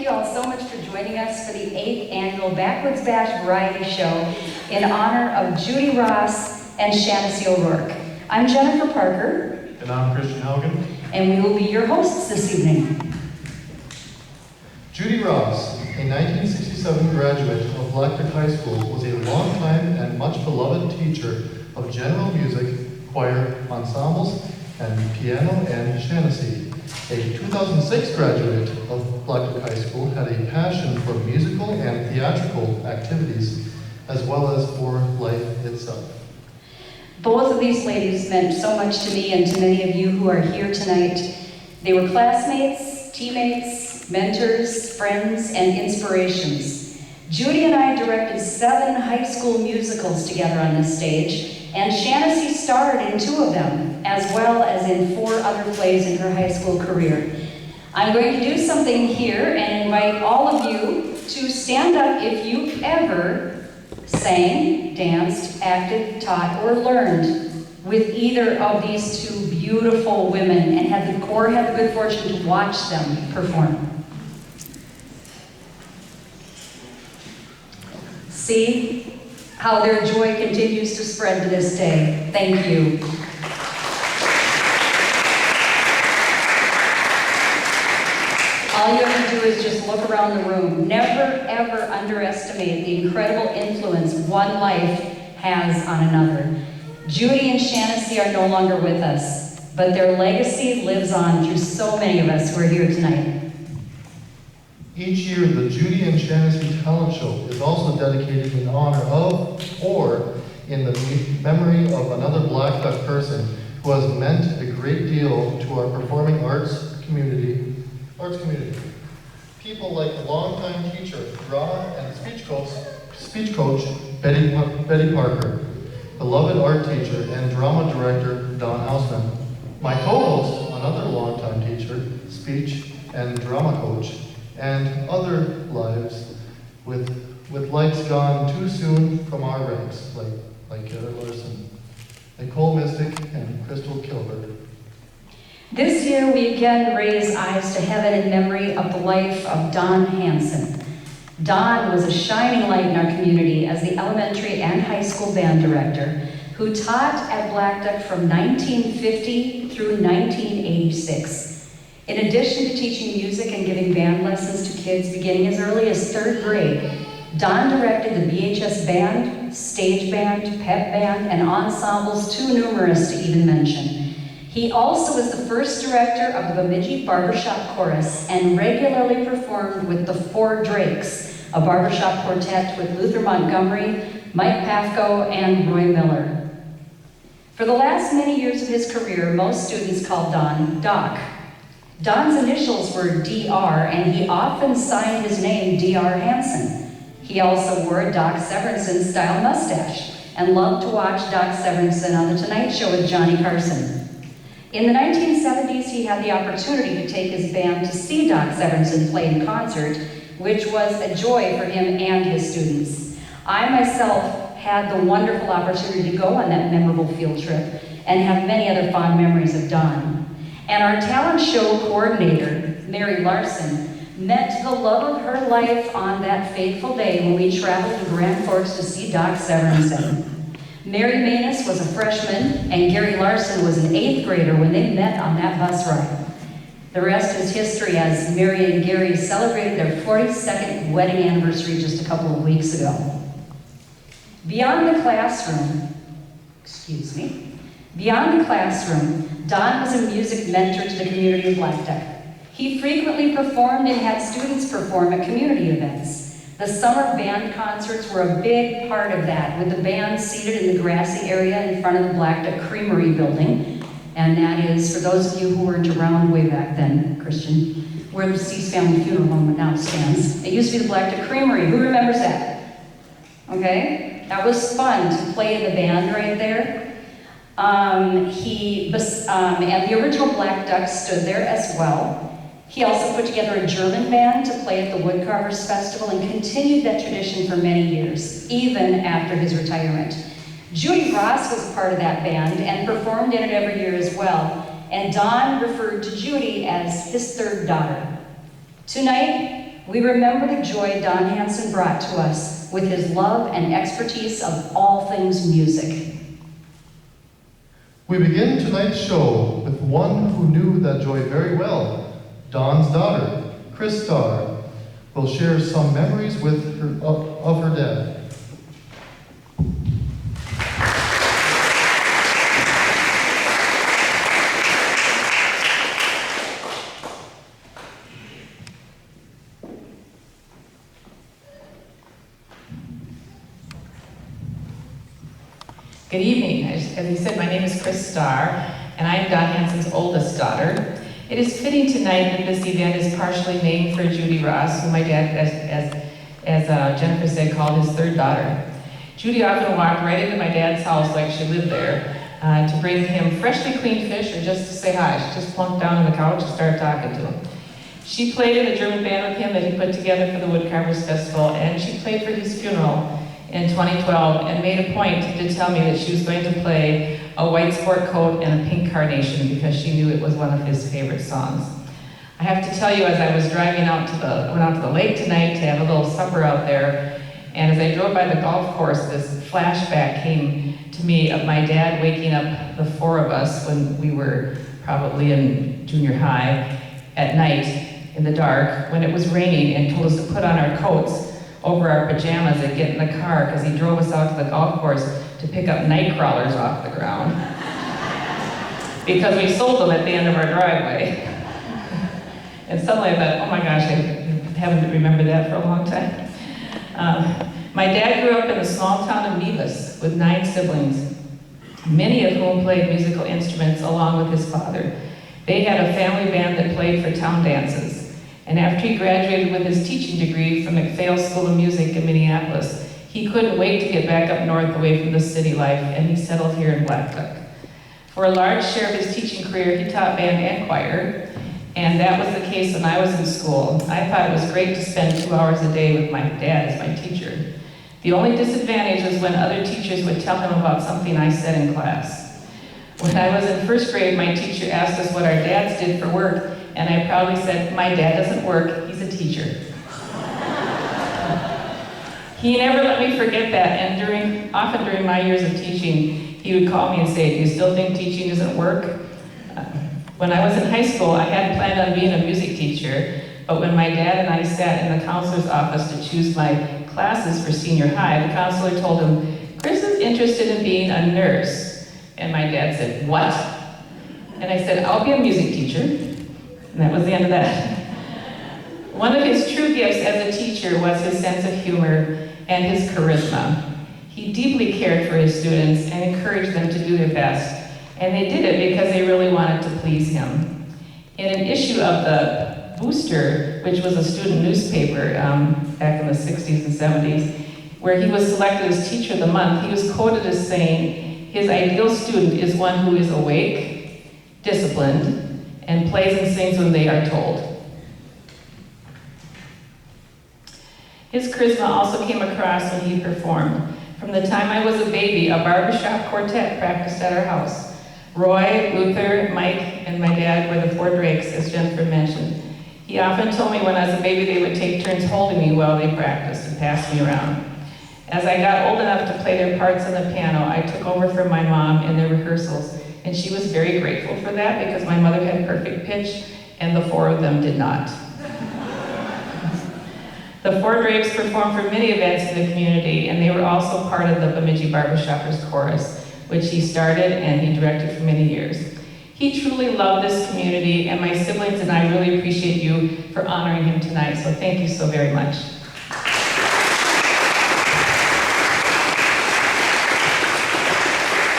you all so much for joining us for the 8th annual Backwards Bash Variety Show in honor of Judy Ross and Shannasey O'Rourke. I'm Jennifer Parker. And I'm Christian Haugen. And we will be your hosts this evening. Judy Ross, a 1967 graduate of Blackduck High School, was a longtime and much beloved teacher of general music, choir, ensembles, and piano and Shannasey. A 2006 graduate of Blackduck High School, had a passion for musical and theatrical activities, as well as for life itself. Both of these ladies meant so much to me and to many of you who are here tonight. They were classmates, teammates, mentors, friends, and inspirations. Judy and I directed 7 high school musicals together on this stage, and Shannasey starred in 2 of them, as well as in 4 other plays in her high school career. I'm going to do something here and invite all of you to stand up if you've ever sang, danced, acted, taught, or learned with either of these 2 beautiful women and had the good fortune to watch them perform. See how their joy continues to spread to this day. Thank you. All you have to do is just look around the room. Never, ever underestimate the incredible influence one life has on another. Judy and Shannasey are no longer with us, but their legacy lives on through so many of us who are here tonight. Each year, the Judy and Shannasey Talent Show is also dedicated in honor of, or in the memory of another Blackduck person who has meant a great deal to our performing arts community. People like longtime teacher, drama and speech coach Betty Parker, beloved art teacher and drama director Don Hausman, my co-host, another longtime teacher, speech and drama coach, and other lives with lights gone too soon from our ranks, like Gary Larson, Nicole Mystic, and Crystal Kilbert. This year, we again raise eyes to heaven in memory of the life of Don Hanson. Don was a shining light in our community as the elementary and high school band director who taught at Blackduck from 1950 through 1986. In addition to teaching music and giving band lessons to kids beginning as early as 3rd grade, Don directed the BHS band, stage band, pep band, and ensembles too numerous to even mention. He also was the first director of the Bemidji Barbershop Chorus and regularly performed with the Four Drakes, a barbershop quartet with Luther Montgomery, Mike Pafko, and Roy Miller. For the last many years of his career, most students called Don Doc. Don's initials were DR, and he often signed his name DR Hanson. He also wore a Doc Severinsen-style mustache and loved to watch Doc Severinsen on The Tonight Show with Johnny Carson. In the 1970s, he had the opportunity to take his band to see Doc Severinsen play in concert, which was a joy for him and his students. I myself had the wonderful opportunity to go on that memorable field trip and have many other fond memories of Don. And our talent show coordinator, Mary Larson, met the love of her life on that fateful day when we traveled to Grand Forks to see Doc Severinsen. Mary Manus was a freshman, and Gary Larson was an 8th grader when they met on that bus ride. The rest is history, as Mary and Gary celebrated their 42nd wedding anniversary just a couple of weeks ago. Beyond the classroom, Don was a music mentor to the community of Blackduck. He frequently performed and had students perform at community events. The summer band concerts were a big part of that, with the band seated in the grassy area in front of the Blackduck Creamery building. And that is, for those of you who weren't around way back then, Christian, where the Cease Family Funeral Home now stands. It used to be the Blackduck Creamery. Who remembers that? Okay? That was fun to play in the band right there. And the original Blackduck stood there as well. He also put together a German band to play at the Woodcarvers Festival and continued that tradition for many years, even after his retirement. Judy Ross was part of that band and performed in it every year as well, and Don referred to Judy as his 3rd daughter. Tonight, We remember the joy Don Hanson brought to us with his love and expertise of all things music. We begin tonight's show with one who knew that joy very well. Don's daughter, Chris Starr, will share some memories with her, of her dad. Good evening. As he said, my name is Chris Starr, and I am Don Hanson's oldest daughter. It is fitting tonight that this event is partially named for Judy Ross, who my dad, as Jennifer said, called his third daughter. Judy often walked right into my dad's house like she lived there to bring him freshly cleaned fish or just to say hi. She just plunked down on the couch and started talking to him. She played in the German band with him that he put together for the Woodcarvers Festival, and she played for his funeral in 2012 and made a point to tell me that she was going to play a white sport coat and a pink carnation because she knew it was one of his favorite songs. I have to tell you, as I was driving went out to the lake tonight to have a little supper out there, and as I drove by the golf course, this flashback came to me of my dad waking up the four of us when we were probably in junior high at night in the dark when it was raining and told us to put on our coats over our pajamas and get in the car because he drove us out to the golf course to pick up night crawlers off the ground because we sold them at the end of our driveway. And suddenly I thought, oh my gosh, I haven't remembered that for a long time. My dad grew up in the small town of Nevis with 9 siblings, many of whom played musical instruments along with his father. They had a family band that played for town dances. And after he graduated with his teaching degree from McPhail School of Music in Minneapolis, he couldn't wait to get back up north away from the city life, and he settled here in Blackduck. For a large share of his teaching career, he taught band and choir, and that was the case when I was in school. I thought it was great to spend 2 hours a day with my dad as my teacher. The only disadvantage was when other teachers would tell him about something I said in class. When I was in first grade, my teacher asked us what our dads did for work, and I proudly said, my dad doesn't work, he's a teacher. He never let me forget that, and often during my years of teaching, he would call me and say, do you still think teaching doesn't work? When I was in high school, I hadn't planned on being a music teacher, but when my dad and I sat in the counselor's office to choose my classes for senior high, the counselor told him, Chris is interested in being a nurse. And my dad said, what? And I said, I'll be a music teacher. And that was the end of that. One of his true gifts as a teacher was his sense of humor and his charisma. He deeply cared for his students and encouraged them to do their best. And they did it because they really wanted to please him. In an issue of the Booster, which was a student newspaper back in the 60s and 70s, where he was selected as Teacher of the Month, he was quoted as saying, his ideal student is one who is awake, disciplined, and plays and sings when they are told. His charisma also came across when he performed. From the time I was a baby, a barbershop quartet practiced at our house. Roy, Luther, Mike, and my dad were the 4 Drakes, as Jennifer mentioned. He often told me when I was a baby they would take turns holding me while they practiced and pass me around. As I got old enough to play their parts on the piano, I took over for my mom in their rehearsals, and she was very grateful for that because my mother had perfect pitch and the 4 of them did not. The 4 Drakes performed for many events in the community, and they were also part of the Bemidji Barbershoppers Chorus, which he started and he directed for many years. He truly loved this community, and my siblings and I really appreciate you for honoring him tonight, so thank you so very much.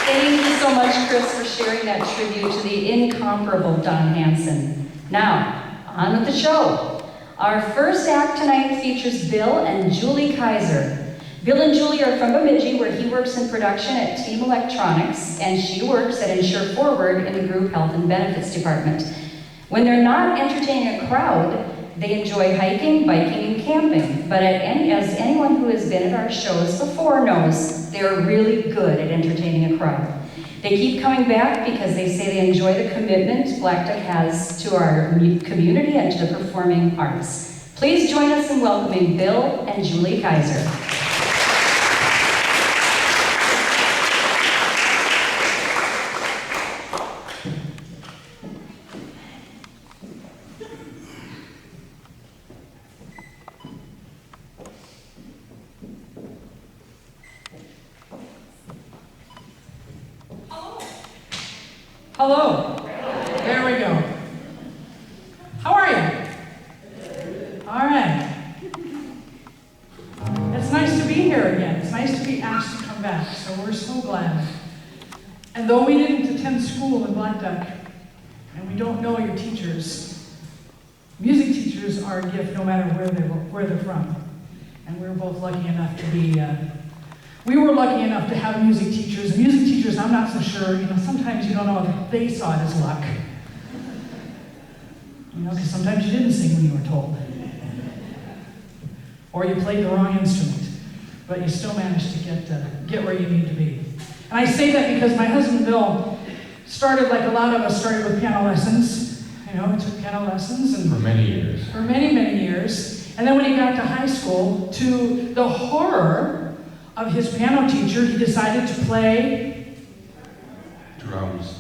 Thank you so much, Chris, for sharing that tribute to the incomparable Don Hanson. Now, on with the show. Our first act tonight features Bill and Julie Kaiser. Bill and Julie are from Bemidji, where he works in production at Team Electronics, and she works at Insure Forward in the Group Health and Benefits Department. When they're not entertaining a crowd, they enjoy hiking, biking, and camping. But as anyone who has been at our shows before knows, they're really good at entertaining a crowd. They keep coming back because they say they enjoy the commitment Blackduck has to our community and to the performing arts. Please join us in welcoming Bill and Julie Kaiser. Hello. There we go. How are you? All right. It's nice to be here again. It's nice to be asked to come back, so we're so glad. And though we didn't attend school in Blackduck, and we don't know your teachers, music teachers are a gift no matter where they're from. And we're both lucky enough to be we were lucky enough to have music teachers. And music teachers, I'm not so sure, sometimes you don't know if they saw it as luck. Because sometimes you didn't sing when you were told. Or you played the wrong instrument, but you still managed to get where you need to be. And I say that because my husband Bill started, like a lot of us, started with piano lessons. He took piano lessons. And for many years. For many, many years. And then when he got to high school, to the horror of his piano teacher, he decided to play drums.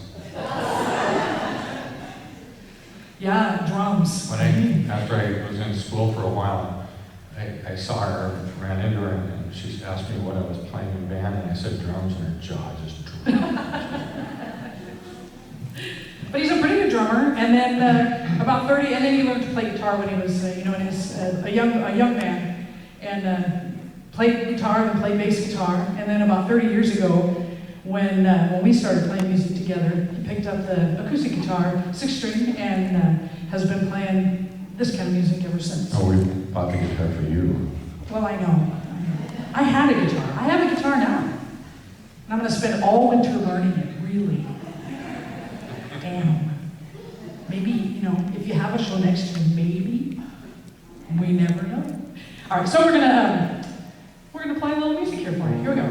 Yeah, drums. After I was in school for a while, I saw her, ran into her, and she asked me what I was playing in band, and I said drums, and her jaw just dropped. But he's a pretty good drummer, and then about 30, and then he learned to play guitar when he was, when he was a young man, and played guitar and played bass guitar. And then about 30 years ago, when we started playing music together, he picked up the acoustic guitar, 6-string, and has been playing this kind of music ever since. Oh, we bought the guitar for you. Well, I know. I had a guitar. I have a guitar now. And I'm going to spend all winter learning it, really. Damn. Maybe, if you have a show next year, maybe. We never know. All right, so we're gonna play a little music here for you. Here we go.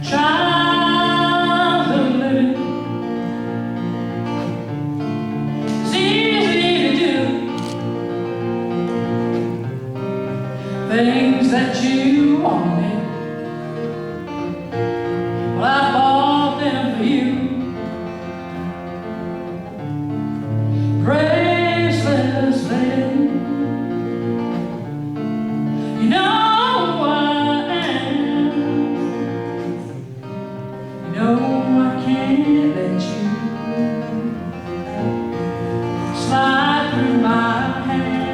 Childhood living is easy to do. Things that you wanted, well, I bought them for you. Graceless lady, you know I am. You know I can't let you slide through my hands.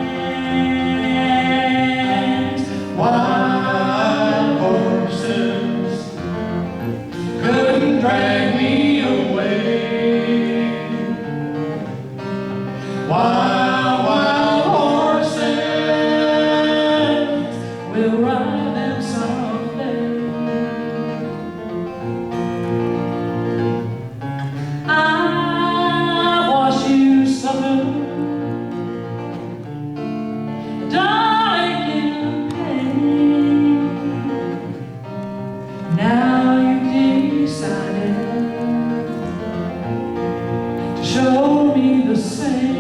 Wild horses couldn't drag me away. Wild horses, we'll ride them someday. I watched you suffer, darling, in pain. Now you've decided to show me the same.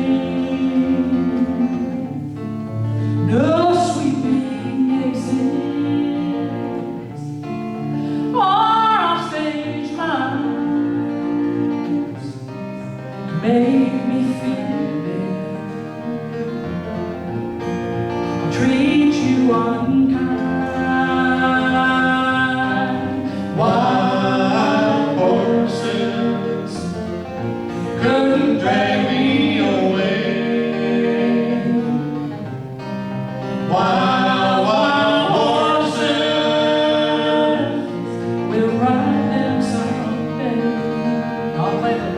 No sweeping exits or offstage lines make me feel bad. Treat you unkind. Wild horses couldn't drag me away. Wild horses, we'll ride them someday. I'll play them.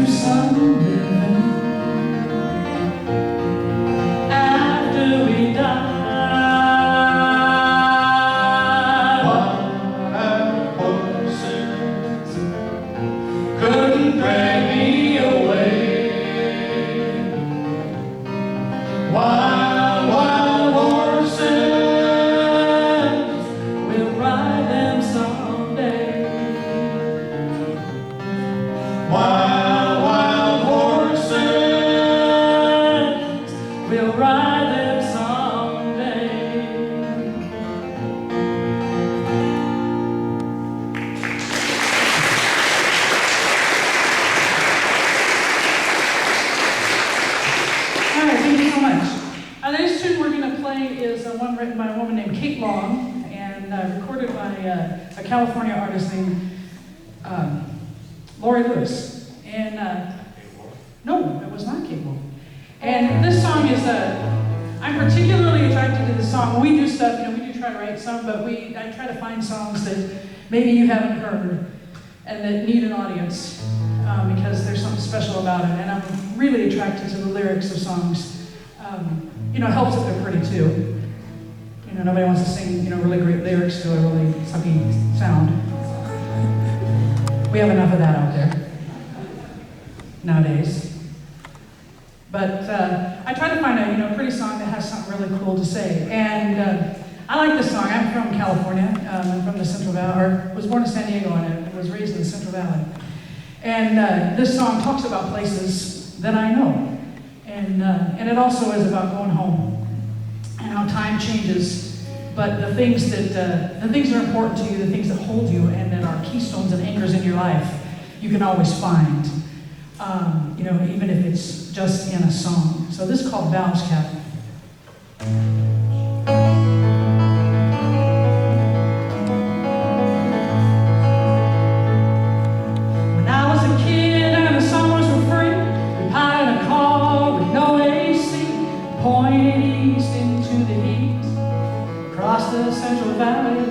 do some living after we die. Wild horses couldn't drag me away. Wild, wild horses, We'll ride them someday. wild, wild horses. We'll ride them someday. All right, thank you so much. The next tune we're going to play is one written by a woman named Kate Long and recorded by a California artist named Lori Lewis. And no, it was not Kate Long. And this song is I'm particularly attracted to this song. When we do stuff, we do try to write some, but I try to find songs that maybe you haven't heard and that need an audience because there's something special about it. And I'm really attracted to the lyrics of songs. It helps if they're pretty too. Nobody wants to sing, really great lyrics to a really sucky sound. We have enough of that out there nowadays. But I try to find a pretty song that has something really cool to say. And I like this song. I'm from California. I'm from the Central Valley, or was born in San Diego and I was raised in the Central Valley. And this song talks about places that I know. And it also is about going home and how time changes. But the things that are important to you, the things that hold you and that are keystones and anchors in your life, you can always find. Even if it's just in a song. So this is called Bow's Cabin. When I was a kid and the summers were free, we piled in a car with no AC, pointed east into the heat, across the Central Valley.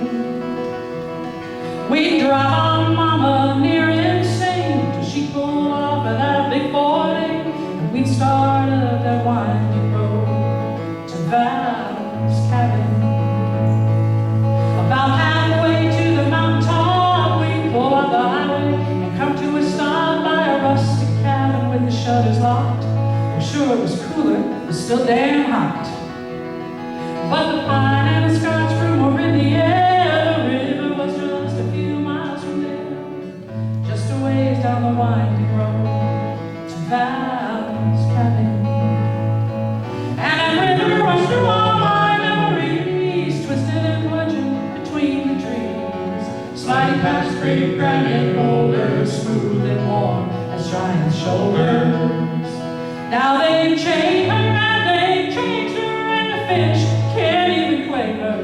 We'd drive our mama near insane till she pulled off at that big 40, and we'd start up that winding road to Val's cabin. About halfway to the mountaintop, we'd pull up the highway and come to a stop by a rustic cabin with the shutters locked. Well, sure, it was cooler, but still damn hot. But the pine and the Scotch room were in the air. The river was just a few miles from there, just a ways down the winding road to Val's cabin. And that river runs through all my memories, twisted and plunging between the trees, sliding past great granite boulders, smooth and warm as giant shoulders. Now they've chained her and they've changed her, and the fish can't even claim her,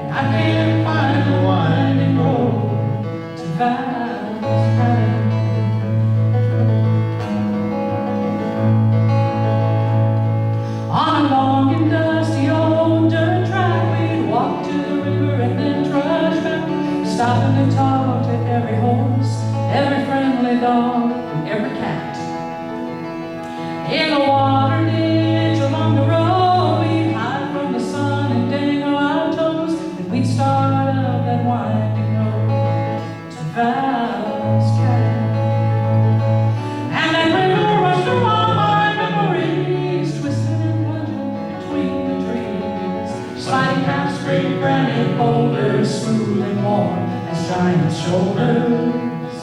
and I can't find the winding road to Val's cabin. On a long and dusty old dirt track, we'd walk to the river and then trudge back, stopping to talk to every horse, every friendly dog, and every cat. In the water ditch along the road, we'd hide from the sun and dangle our toes, and we'd start up that winding road to Val's cabin. And that river rushed through all my memories, twisting and plunging between the trees, sliding past great granite boulders, smooth and warm as giant shoulders.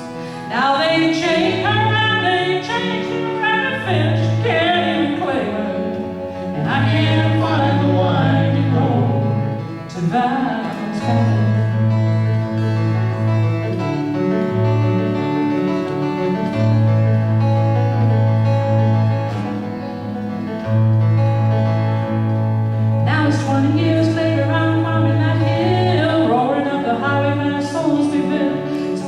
Now they've chained her and they've changed her, and the fish can't even claim her, and I can't find the winding road to Val's cabin. Now it's 20 years later, I'm climbing that hill, roaring up the highway, my soul's been built. So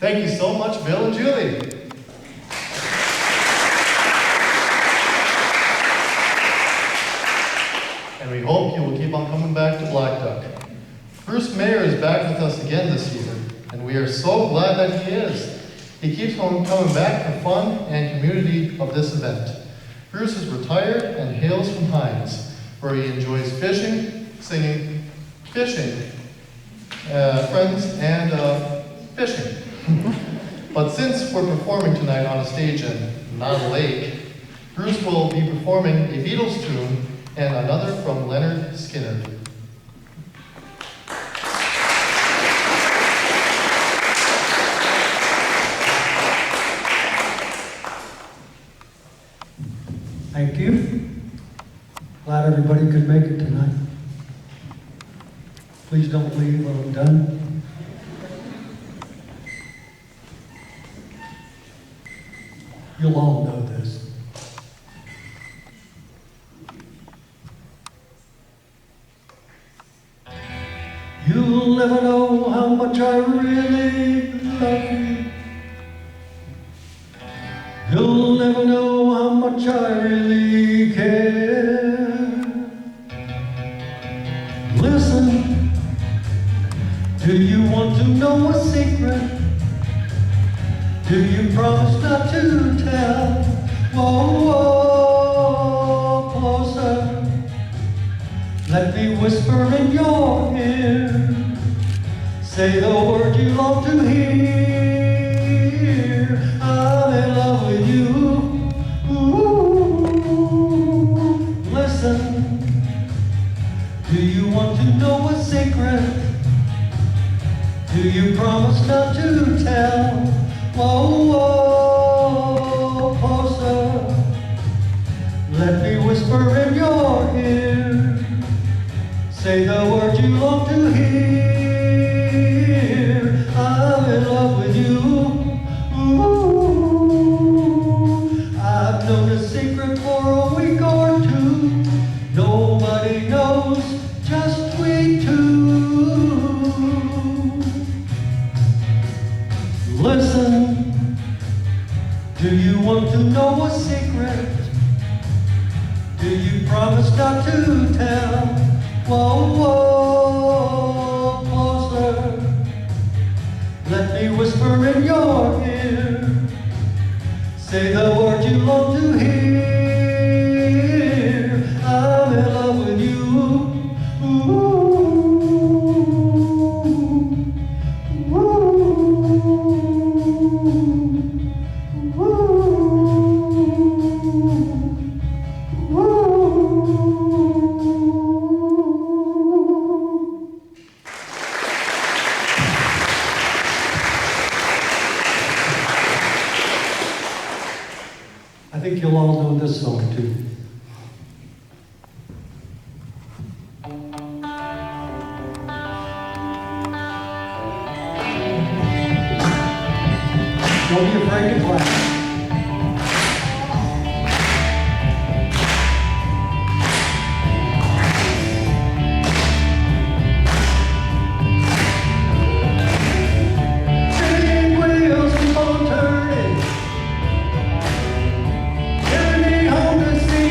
Thank you so much, Bill and Julie. And we hope you will keep on coming back to Blackduck. Bruce Mayer is back with us again this season, and we are so glad that he is. He keeps on coming back for fun and community of this event. Bruce is retired and hails from Hines, where he enjoys fishing, singing, fishing, friends, and fishing. But since we're performing tonight on a stage and not a lake, Bruce will be performing a Beatles tune and another from Leonard Skinner. Thank you. Glad everybody could make it tonight. Please don't leave when I'm done. You'll all know this. You'll never know how much I really love you. You'll never know how much I really care. Listen, do you want to know a secret? Do you promise not to tell? Whoa, whoa, closer. Let me whisper in your ear. Say the word you long to hear. I'm in love with you. Ooh, listen. Do you want to know a secret? Do you promise not to tell? Whoa, whoa, closer. Let me whisper in your ear. Say the word you long to hear. I'm in love with you. Ooh, I've known a secret for a week or two. Nobody knows, just we two. Listen, do you want to know a secret? Do you promise not to tell? Whoa, whoa, closer. Let me whisper in your ear. Say the word you long to hear. I'm in love with you. Ooh, ooh, ooh, ooh. I think you'll all know this song too. Don't be afraid to clap. Big wheels keep on turning. Carry me home to see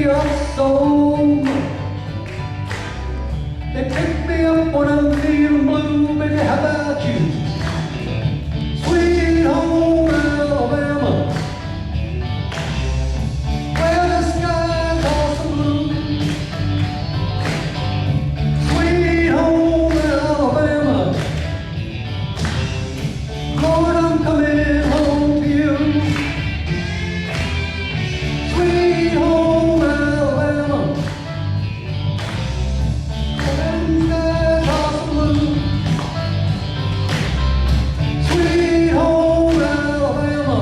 me up so much. They pick me up when I'm feeling blue, baby, how about you? Sweet home Alabama, where the skies are so blue. Sweet home Alabama, Lord, I'm coming home to you. Sweet home Alabama, where the skies are so blue. Sweet home Alabama,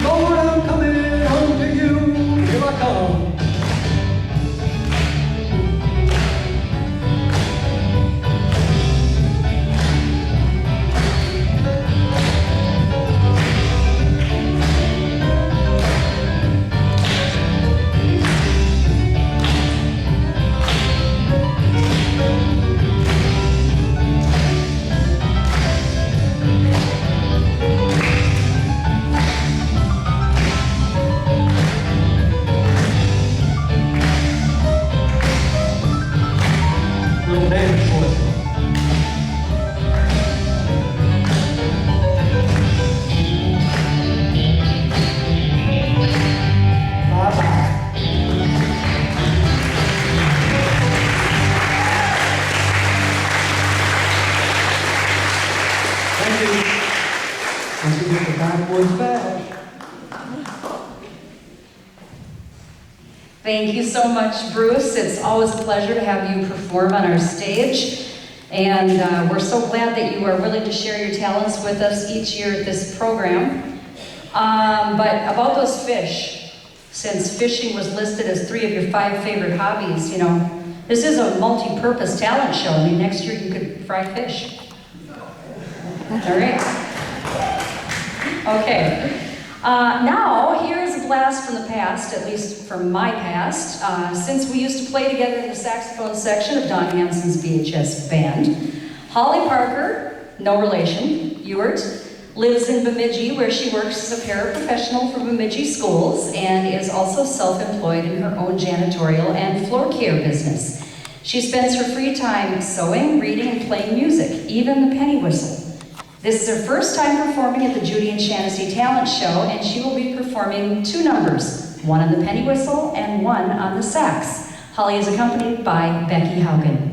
Lord, I'm coming home to you. Here I come. Little dance for you. Bye-bye. Thank you. Once we get the bad boys back. Thank you so much, Bruce. It's always a pleasure to have you perform on our stage. And we're so glad that you are willing to share your talents with us each year at this program. But about those fish, since fishing was listed as 3 of your 5 favorite hobbies, you know, this is a multi-purpose talent show. I mean, next year you could fry fish. All right. Okay. Now, here's a blast from the past, at least from my past, since we used to play together in the saxophone section of Don Hanson's VHS band. Holly Parker, no relation, Ewart, lives in Bemidji, where she works as a paraprofessional for Bemidji schools and is also self-employed in her own janitorial and floor care business. She spends her free time sewing, reading, and playing music, even the penny whistle. This is her first time performing at the Judy&Shannasey Talent Show, and she will be performing 2 numbers, one on the penny whistle and one on the sax. Holly is accompanied by Becky Haugen.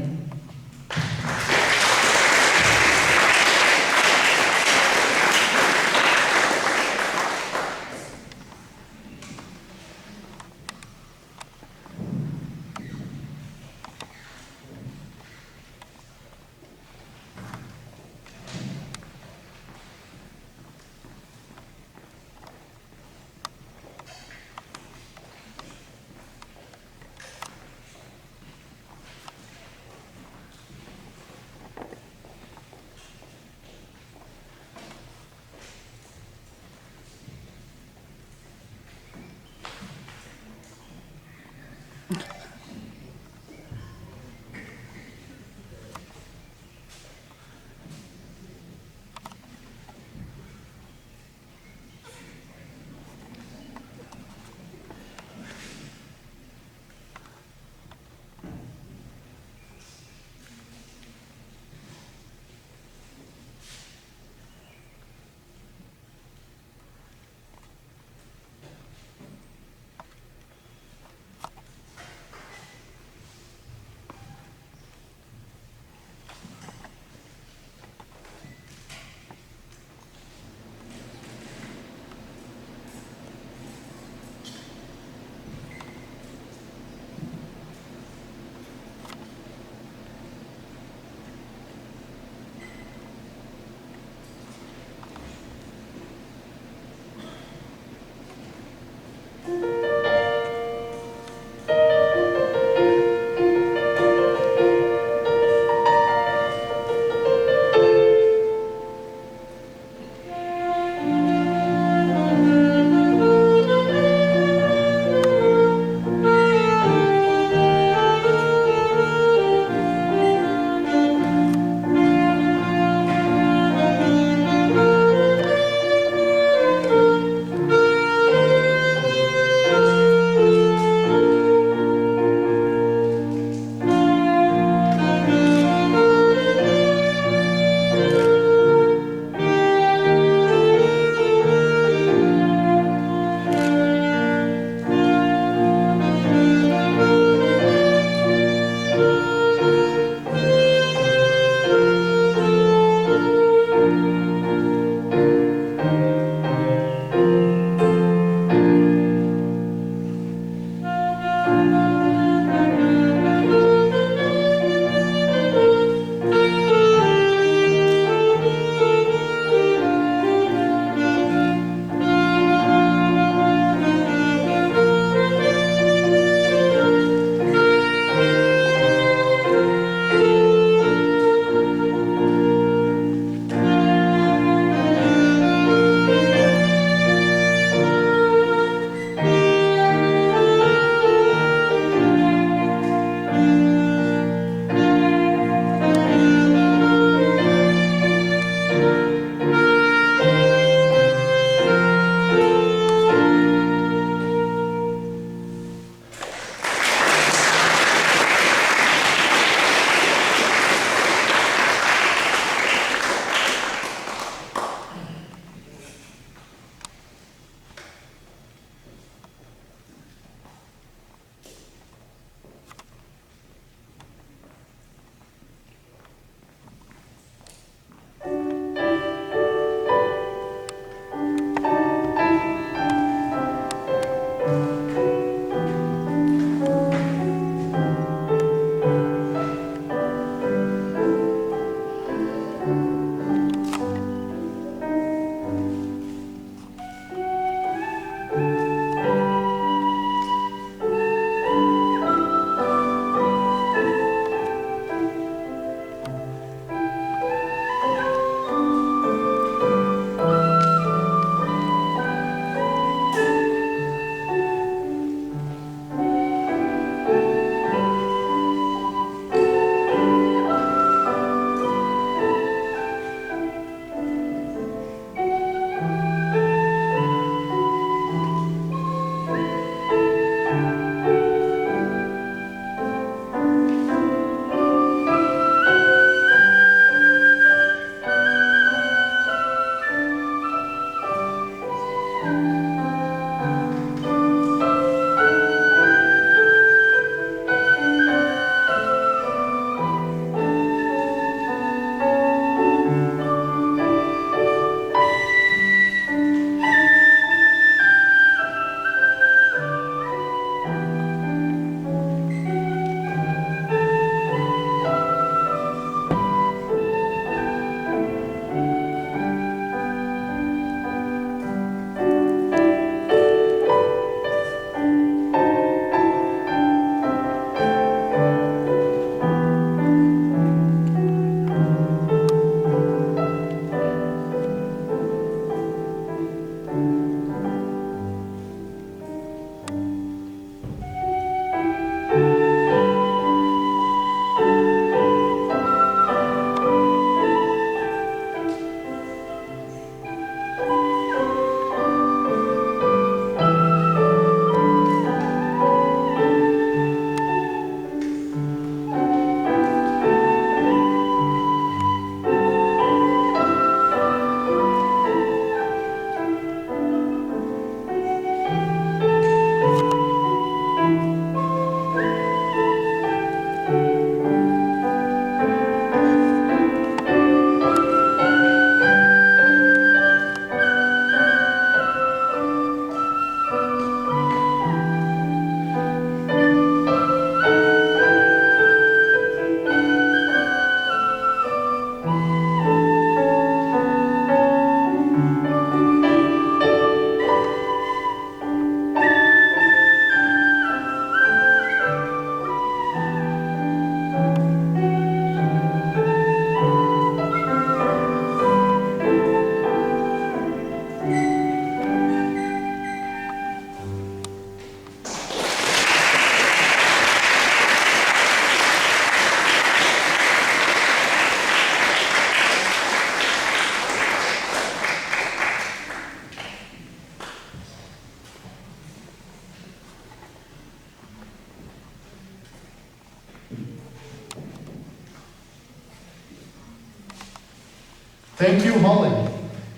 Thank you, Holly.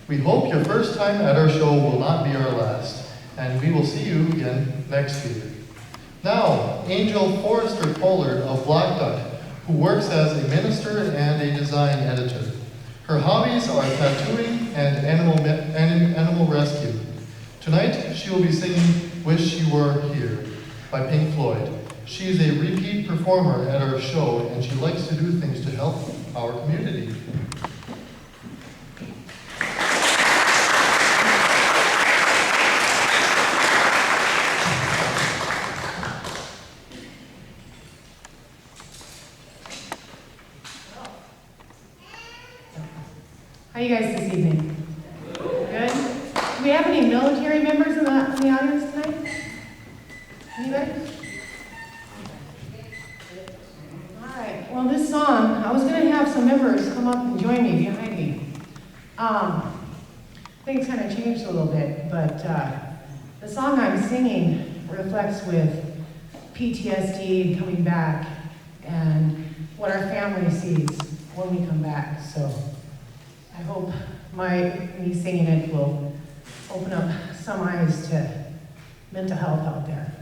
We hope your first time at our show will not be our last, and we will see you again next year. Now, Angel Forrester Pollard of Blackduck, who works as a minister and a design editor. Her hobbies are tattooing and animal rescue. Tonight, she will be singing Wish You Were Here by Pink Floyd. She is a repeat performer at our show, and she likes to do things to help our community. How are you guys this evening? Good? Do we have any military members in the audience tonight? Anybody? All right, well this song, I was gonna have some members come up and join me behind me. Things kind of changed a little bit, but the song I'm singing reflects with PTSD coming back and what our family sees when we come back, so. I hope me singing it will open up some eyes to mental health out there.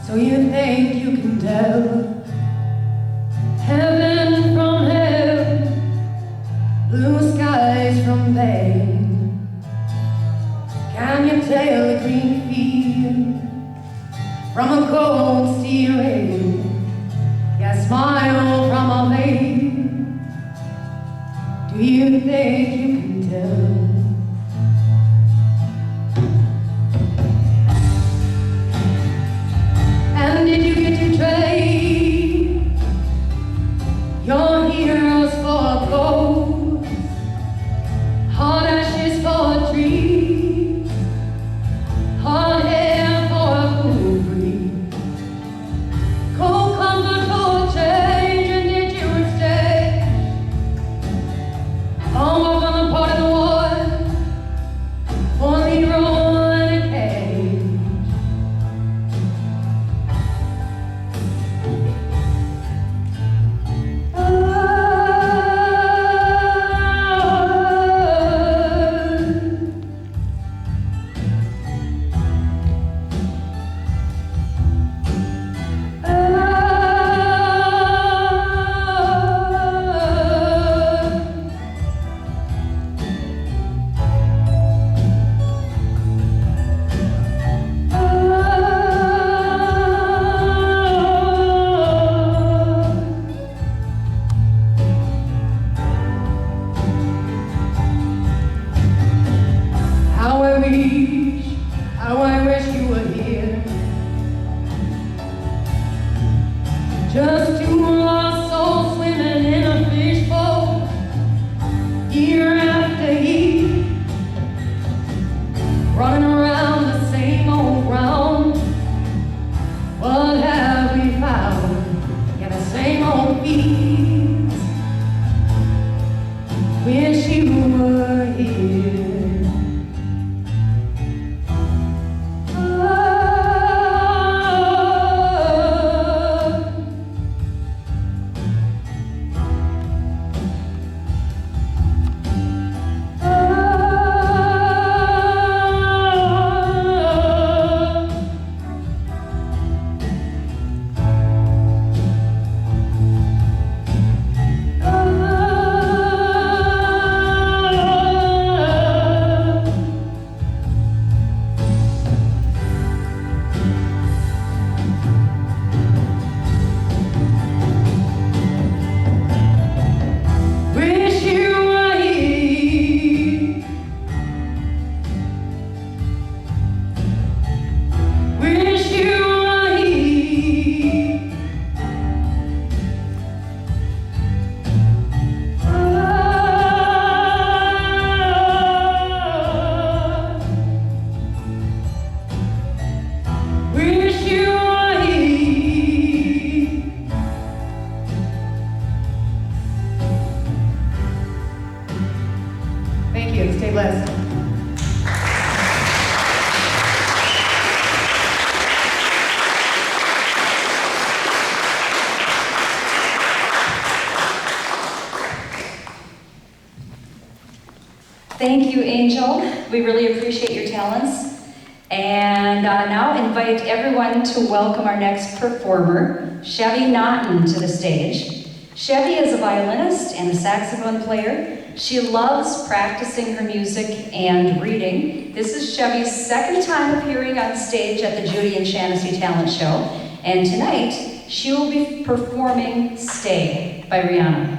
So you think you can tell heaven from hell, blue skies from pain? Can you tell a green field from a cold steel rail? Yeah, smile from a vein. Do you think you can tell? Did you get to trade your heroes for gold, hot ashes for trees, hot air for a cool breeze, cold comfort for change? And did you exchange home from the part of the war for Negro and a cage? How I wish you were here. Just two lost souls swimming in a fishbowl, year after year, running around the same old ground. What have we found? Yeah, the same old fields. Wish you were here. Oh, Thank you, Angel. We really appreciate your talents. And now invite everyone to welcome our next performer, Chevy Naughton, to the stage. Chevy is a violinist and a saxophone player. She loves practicing her music and reading. This is Chevy's second time appearing on stage at the Judy&Shannasey Talent Show. And tonight, she will be performing Stay by Rihanna.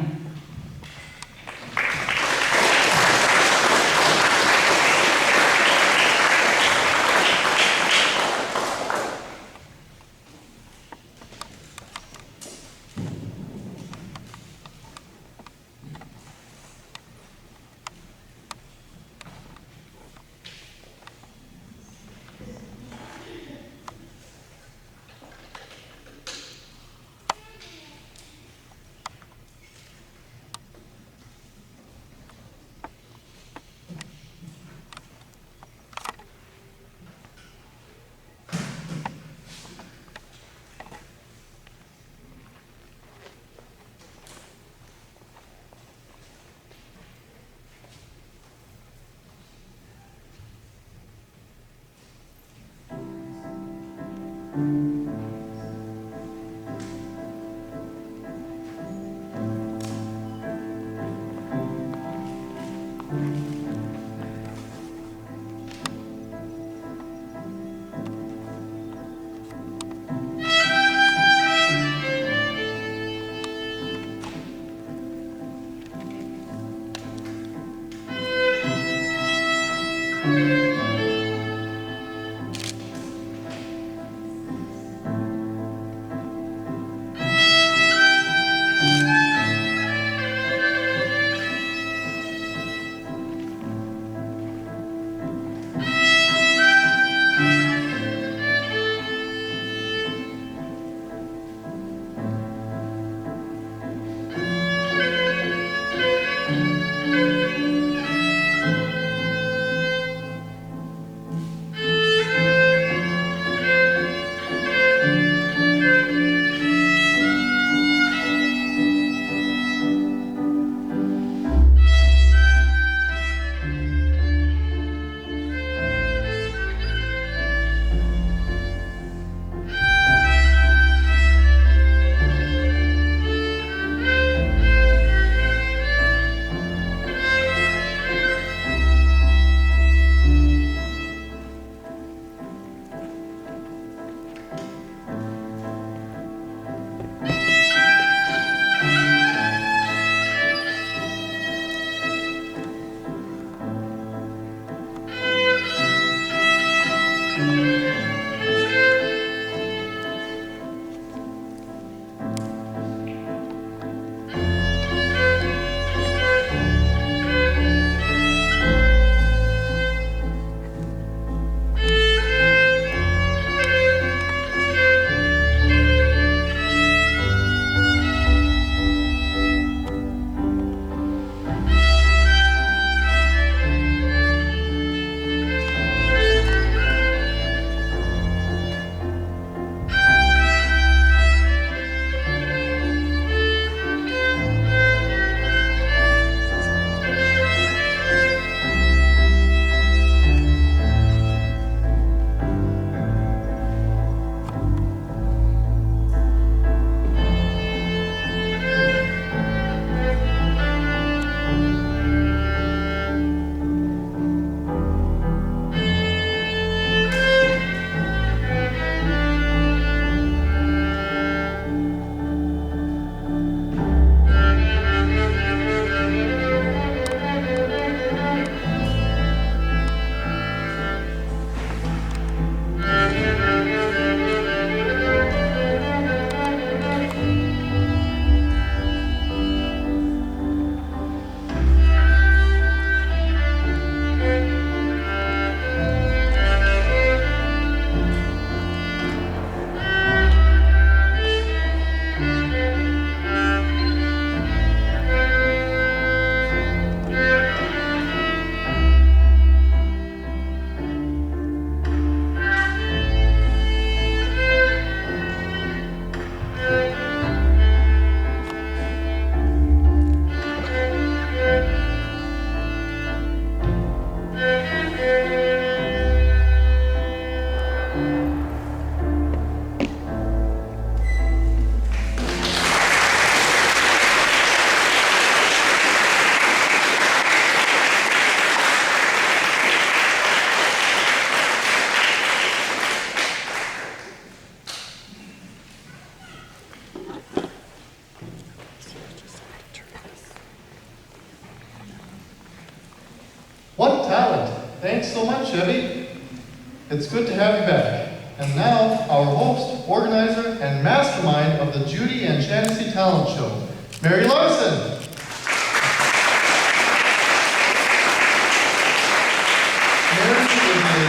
Thanks so much, Chevy. It's good to have you back. And now, our host, organizer, and mastermind of the Judy and Shannasey Talent Show, Mary Larson. Mary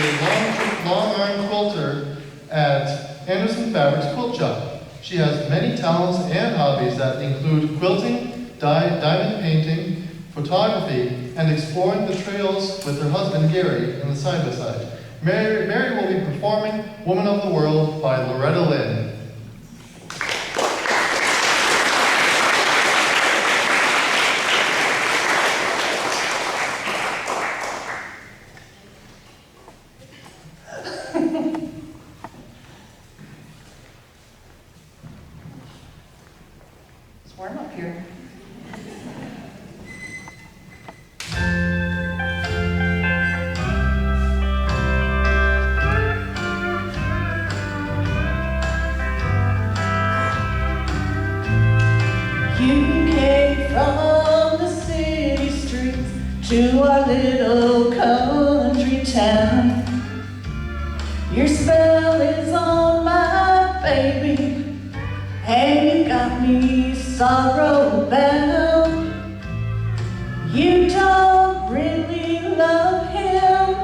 is a long-arm quilter at Anderson Fabrics Quilt Shop. She has many talents and hobbies that include quilting, diamond painting, photography, and exploring the trails with her husband Gary in the side-by-side. Mary will be performing Woman of the World by Loretta Lynn. Let's warm up here. You came from the city streets to our little country town. Your spell is on my baby, and you got me sorrow bound. You don't really love him,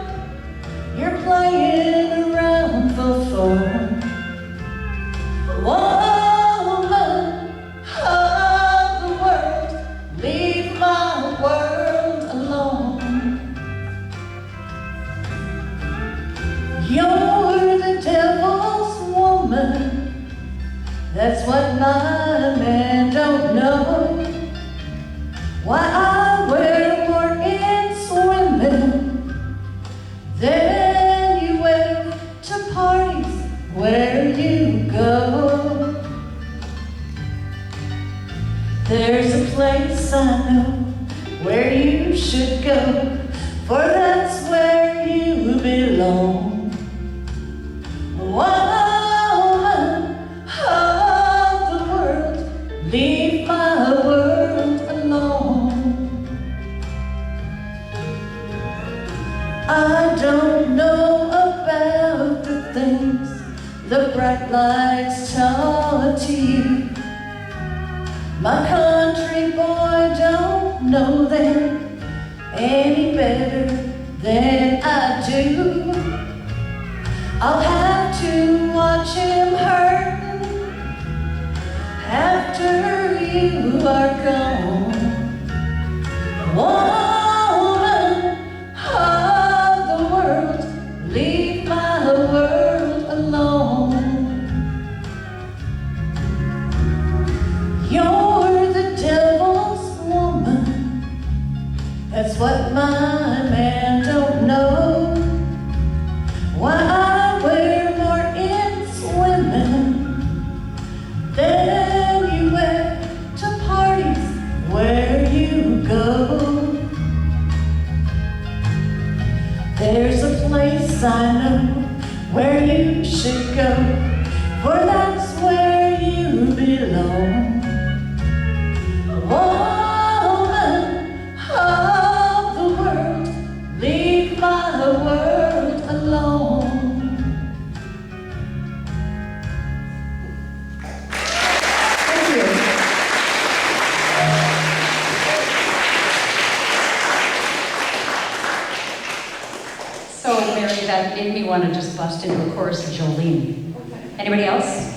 you're playing around for fun. Woman of the world, leave my world alone. You're the devil's woman, that's what my man don't know. Why I wear more in swimming than you wear to parties where you go. There's a place I know where you should go, for that's where you belong. Woman of the world, leave my world alone. I don't know about the things the bright lights taught to you. My country boy don't know them any better than I do. I'll have to watch him hurting after you are gone. Woman of the world, leave my world alone. You're the devil's woman, that's what my man don't know. Why I wear more in swimming than you wear to parties where you go. There's a place I know where you should go, for that's where you belong. Woman of the world, leave my world alone. Thank you. So, Mary, that made me want to just bust into a chorus of Jolene. Anybody else?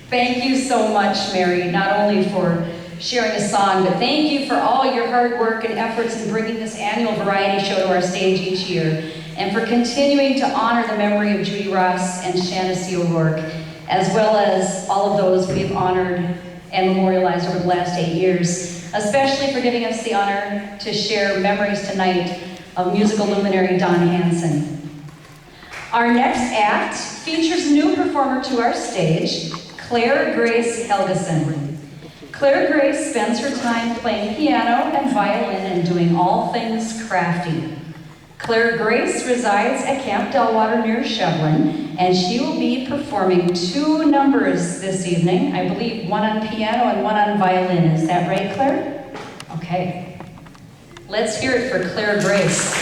Thank you so much, Mary, not only for sharing a song, but thank you for all your hard work and efforts in bringing this annual variety show to our stage each year, and for continuing to honor the memory of Judy Ross and Shannasey O'Rourke, as well as all of those we've honored and memorialized over the last 8 years, especially for giving us the honor to share memories tonight of musical luminary Don Hanson. Our next act features a new performer to our stage, Claire Grace Helgeson. Claire Grace spends her time playing piano and violin and doing all things crafty. Claire Grace resides at Camp Delwater near Shevlin, and she will be performing 2 numbers this evening. I believe one on piano and one on violin. Is that right, Claire? Okay. Let's hear it for Claire Grace.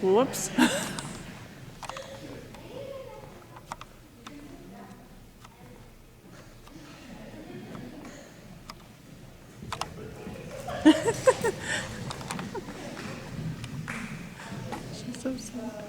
Whoops. She's so sad.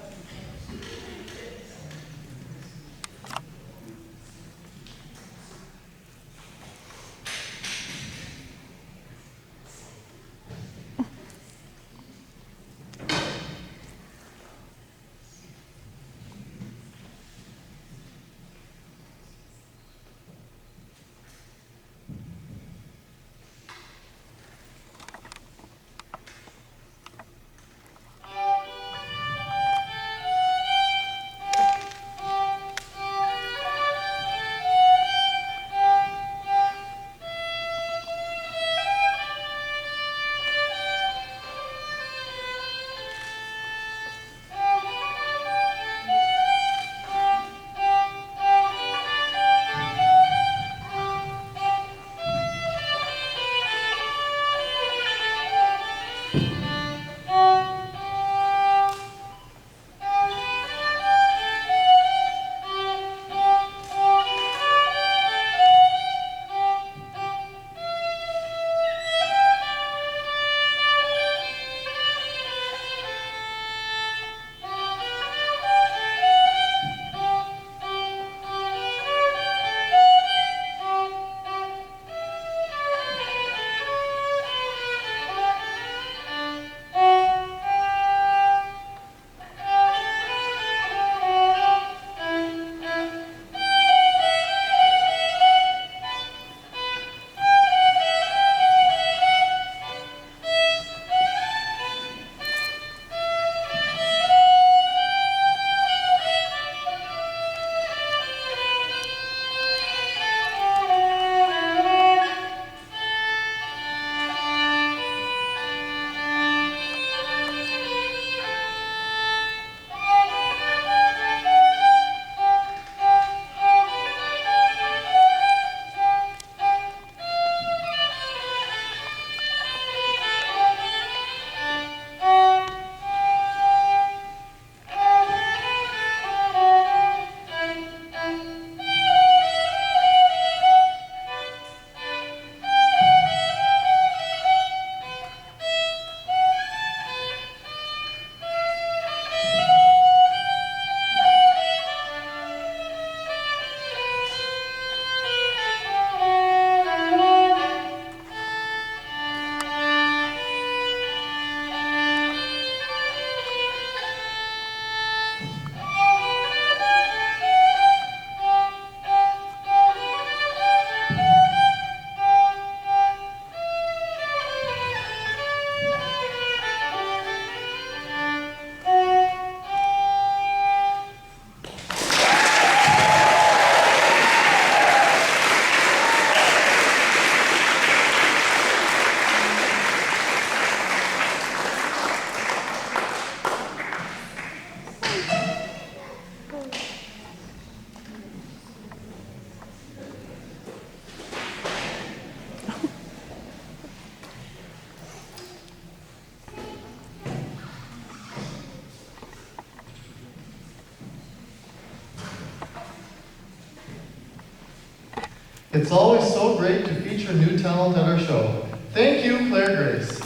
It's always so great to feature new talent at our show. Thank you, Claire Grace.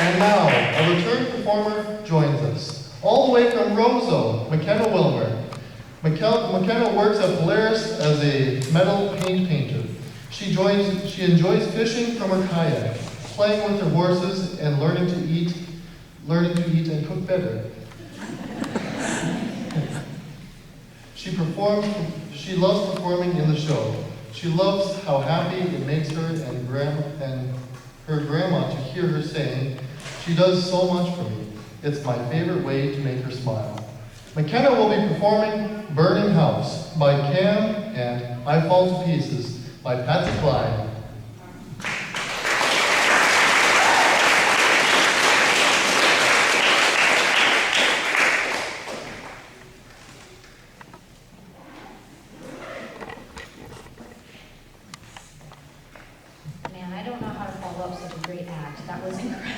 And now, a return performer joins us. All the way from Roseau, McKenna Wilmer. McKenna works at Polaris as a metal paint painter. She enjoys fishing from her kayak, playing with her horses, and learning to eat and cook better. She loves performing in the show. She loves how happy it makes her and her grandma to hear her saying, "She does so much for me. It's my favorite way to make her smile." McKenna will be performing Burning House by Cam and I Fall to Pieces by Patsy Clyde. Man, I don't know how to follow up such a great act. That was incredible.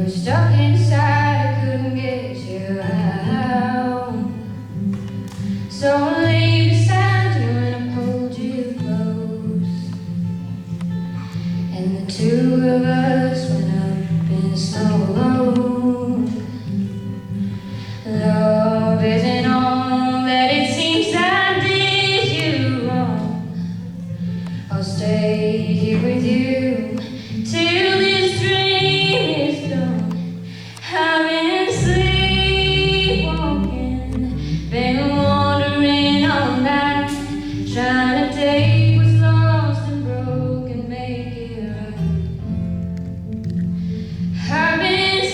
Stuck inside, I couldn't get you out. So I lay beside you and I pulled you close. And the two of us went up in slow. Love isn't all that it seems. I did you wrong. I'll stay here with you till this dream is done. I've been sleepwalking, been wandering all night, trying to take what's lost and broken, make it right. I've been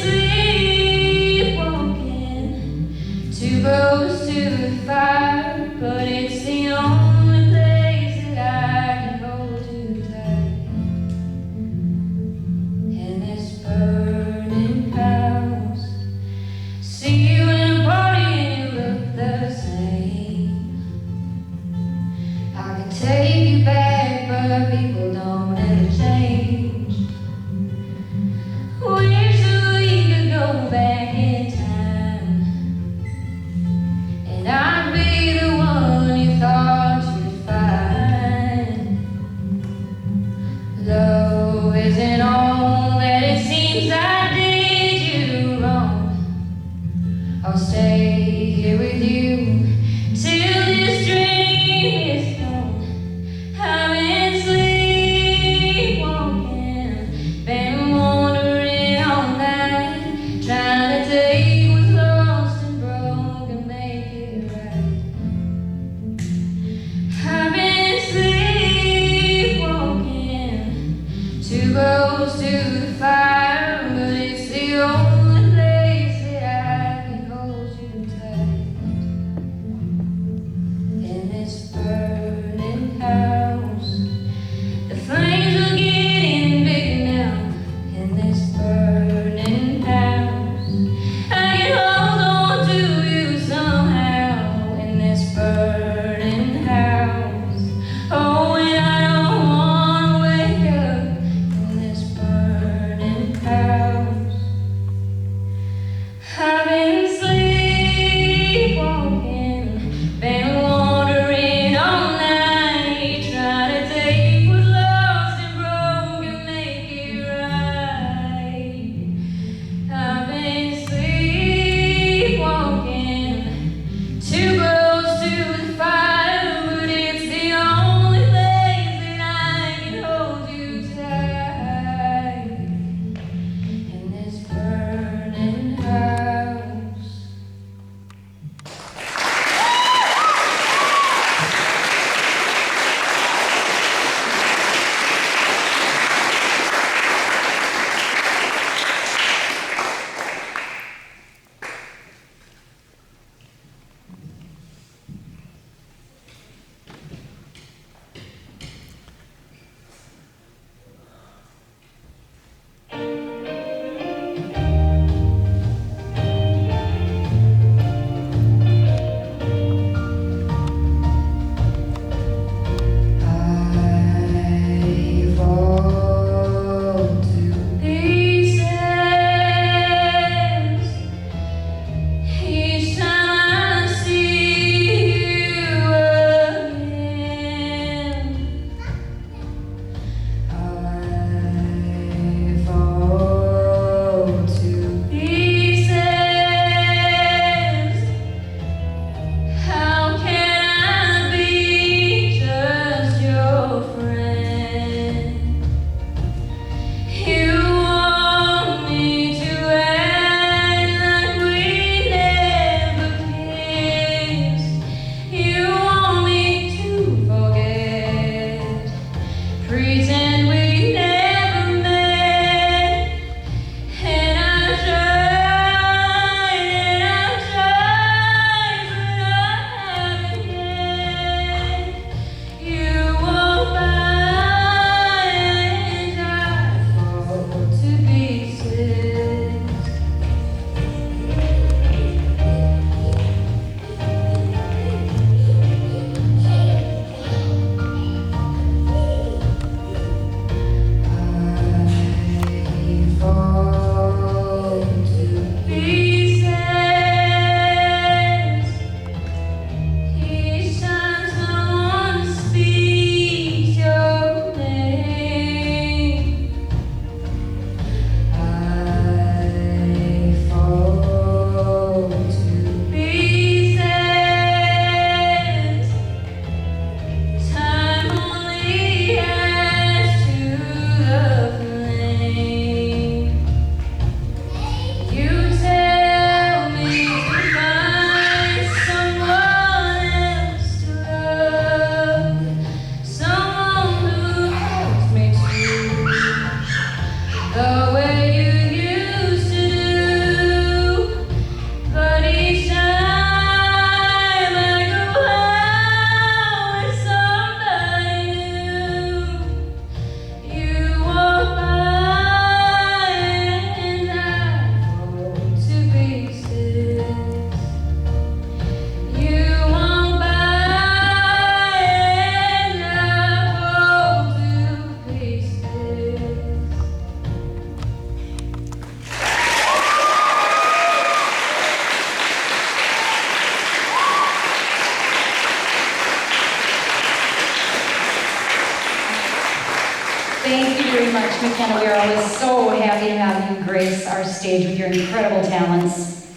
Rich McKenna, we are always so happy to have you grace our stage with your incredible talents.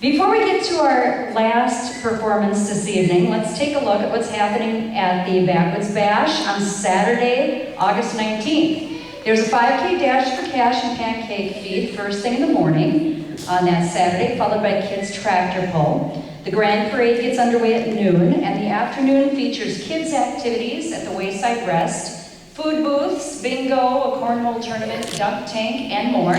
Before we get to our last performance this evening, let's take a look at what's happening at the Backwoods Bash on Saturday, August 19th. There's a 5K dash for cash and pancake feed first thing in the morning on that Saturday, followed by kids' tractor pull. The grand parade gets underway at noon, and the afternoon features kids' activities at the Wayside Rest, food booths, bingo, a cornhole tournament, dunk tank, and more.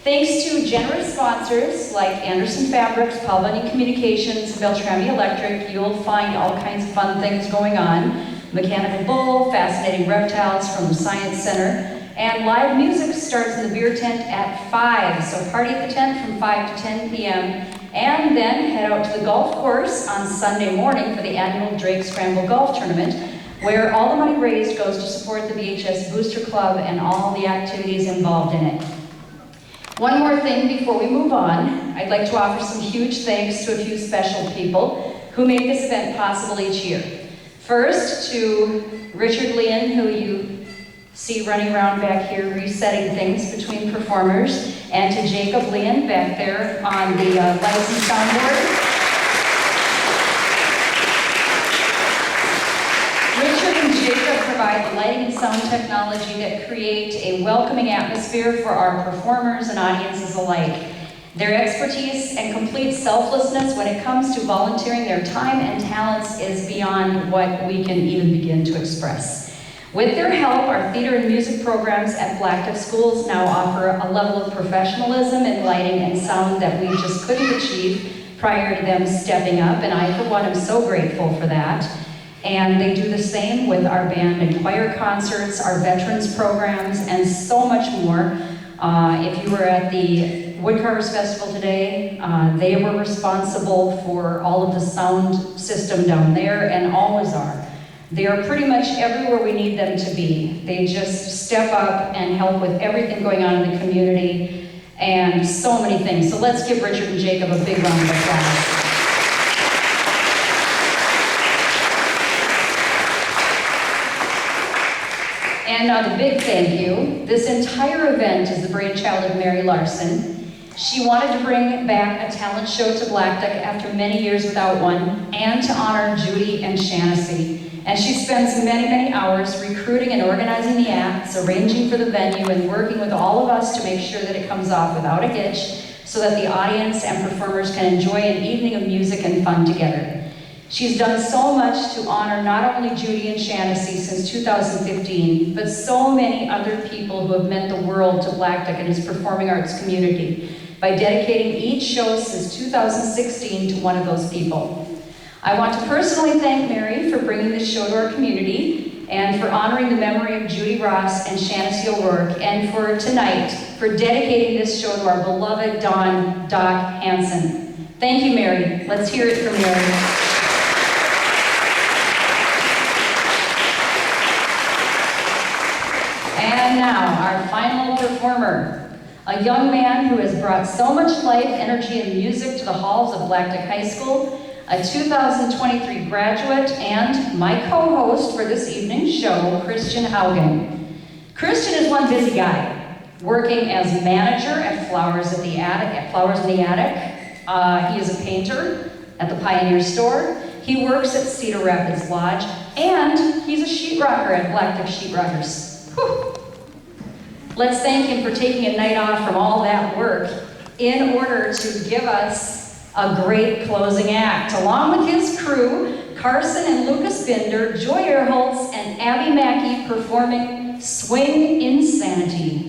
Thanks to generous sponsors like Anderson Fabrics, Paul Bunyan Communications, Beltrami Electric, you'll find all kinds of fun things going on. Mechanical bull, fascinating reptiles from the Science Center, and live music starts in the beer tent at 5, so party at the tent from 5 to 10 p.m., and then head out to the golf course on Sunday morning for the annual Drake Scramble Golf Tournament, where all the money raised goes to support the BHS Booster Club and all the activities involved in it. One more thing before we move on, I'd like to offer some huge thanks to a few special people who make this event possible each year. First, to Richard Leon, who you see running around back here resetting things between performers, and to Jacob Leon back there on the lights and soundboard. Richard and Jacob provide the lighting and sound technology that create a welcoming atmosphere for our performers and audiences alike. Their expertise and complete selflessness when it comes to volunteering their time and talents is beyond what we can even begin to express. With their help, our theater and music programs at Blackduck schools now offer a level of professionalism in lighting and sound that we just couldn't achieve prior to them stepping up, and I, for one, am so grateful for that. And they do the same with our band and choir concerts, our veterans programs, and so much more. If you were at the Woodcarvers Festival today, they were responsible for all of the sound system down there and always are. They are pretty much everywhere we need them to be. They just step up and help with everything going on in the community and so many things. So let's give Richard and Jacob a big round of applause. And now the big thank you. This entire event is the brainchild of Mary Larson. She wanted to bring back a talent show to Blackduck after many years without one, and to honor Judy&Shannasey. And she spends many, many hours recruiting and organizing the acts, arranging for the venue, and working with all of us to make sure that it comes off without a hitch, so that the audience and performers can enjoy an evening of music and fun together. She's done so much to honor not only Judy&Shannasey since 2015, but so many other people who have meant the world to Blackduck and its performing arts community by dedicating each show since 2016 to one of those people. I want to personally thank Mary for bringing this show to our community and for honoring the memory of Judy Ross and Shannasey O'Rourke, and for tonight, for dedicating this show to our beloved Doc Hanson. Thank you, Mary. Let's hear it for Mary. And now, our final performer, a young man who has brought so much life, energy, and music to the halls of Blackduck High School, a 2023 graduate, and my co-host for this evening's show, Christian Haugen. Christian is one busy guy, working as manager at Flowers in the Attic. He is a painter at the Pioneer Store. He works at Cedar Rapids Lodge, and he's a sheetrocker at Blackduck Sheetrockers. Whew. Let's thank him for taking a night off from all that work in order to give us a great closing act. Along with his crew, Carson and Lucas Binder, Joy Earholtz, and Abby Mackey performing Swing Insanity.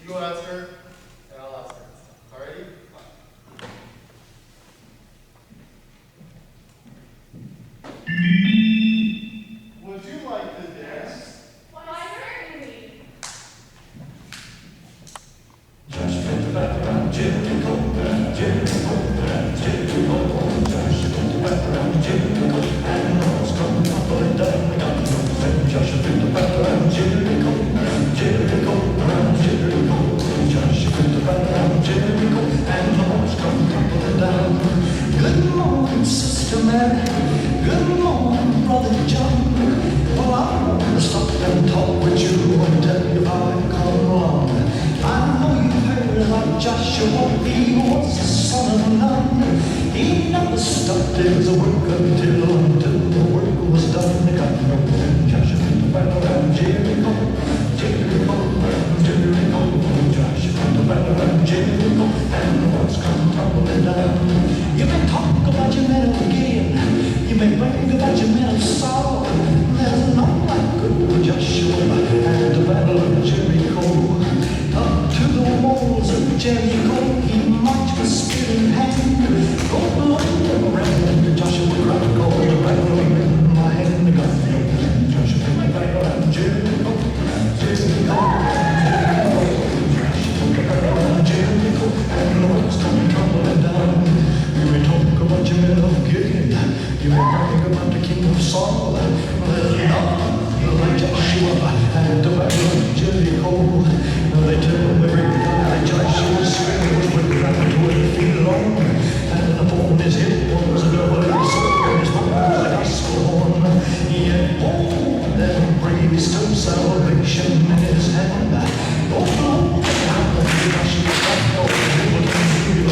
You ask her, and I'll ask her. Alrighty? Would you like to dance? Why, certainly. Good morning, Sister Mary. Good morning, Brother John. Well, I want to stop and talk with you and tell you how I come along. I know you've heard about Joshua. He was the son of Nun. He never stopped his work until the work was done. They got no Joshua in the battle around Jericho. Jericho, Jericho. Joshua in the battle around Jericho. And the walls come tumbling down. You may talk about your men of Gideon. You may brag about your men of Saul. There's none like good Joshua at the battle of Jericho. Up to the walls of Jericho, he marched with spear in hand. Go below around Joshua cried, "Go to battle in my hand." The gun, Joshua in the battle of Jericho, Jericho, Jericho, and the walls come tumbling down. You may talk about your men of Gideon. You may brag about the king of Saul. There's none like Joshua at the battle of Jericho. They tell every guy Joshua's spear was with ground 12 feet long, and upon his hip was a double-edged sword, and his bow was a gospel horn. He had more than praise to salvation in his hand. Oh, Lord, how Joshua got no able to do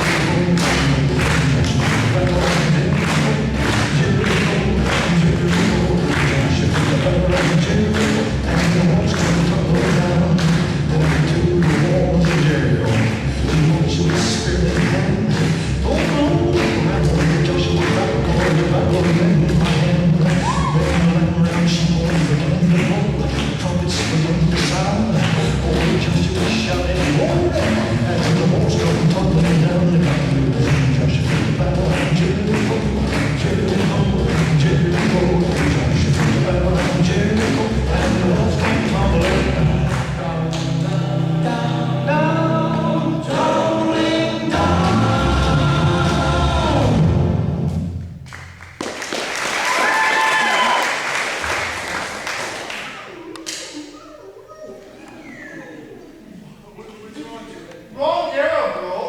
Wrong arrow, girl.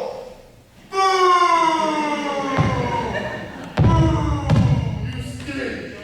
You stink.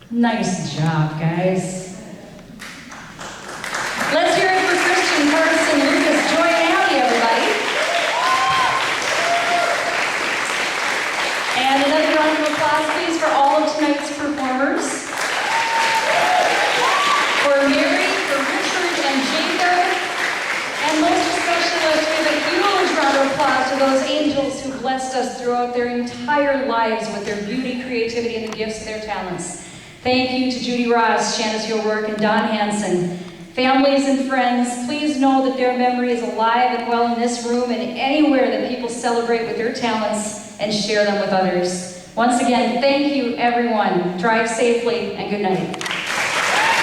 Nice job, guys. Let's hear it for Christian, Carson, Lucas, Joy, and Abby, everybody. And another round of applause, please, for all of tonight's performers. For Mary, for Richard, and Jacob. And most especially, let's give a huge round of applause to those angels who blessed us throughout their entire lives with their beauty, creativity, and the gifts of their talents. Thank you to Judy Ross, Shannasey O'Rourke, and Don Hanson. Families and friends, please know that their memory is alive and well in this room and anywhere that people celebrate with their talents and share them with others. Once again, thank you, everyone. Drive safely and good night.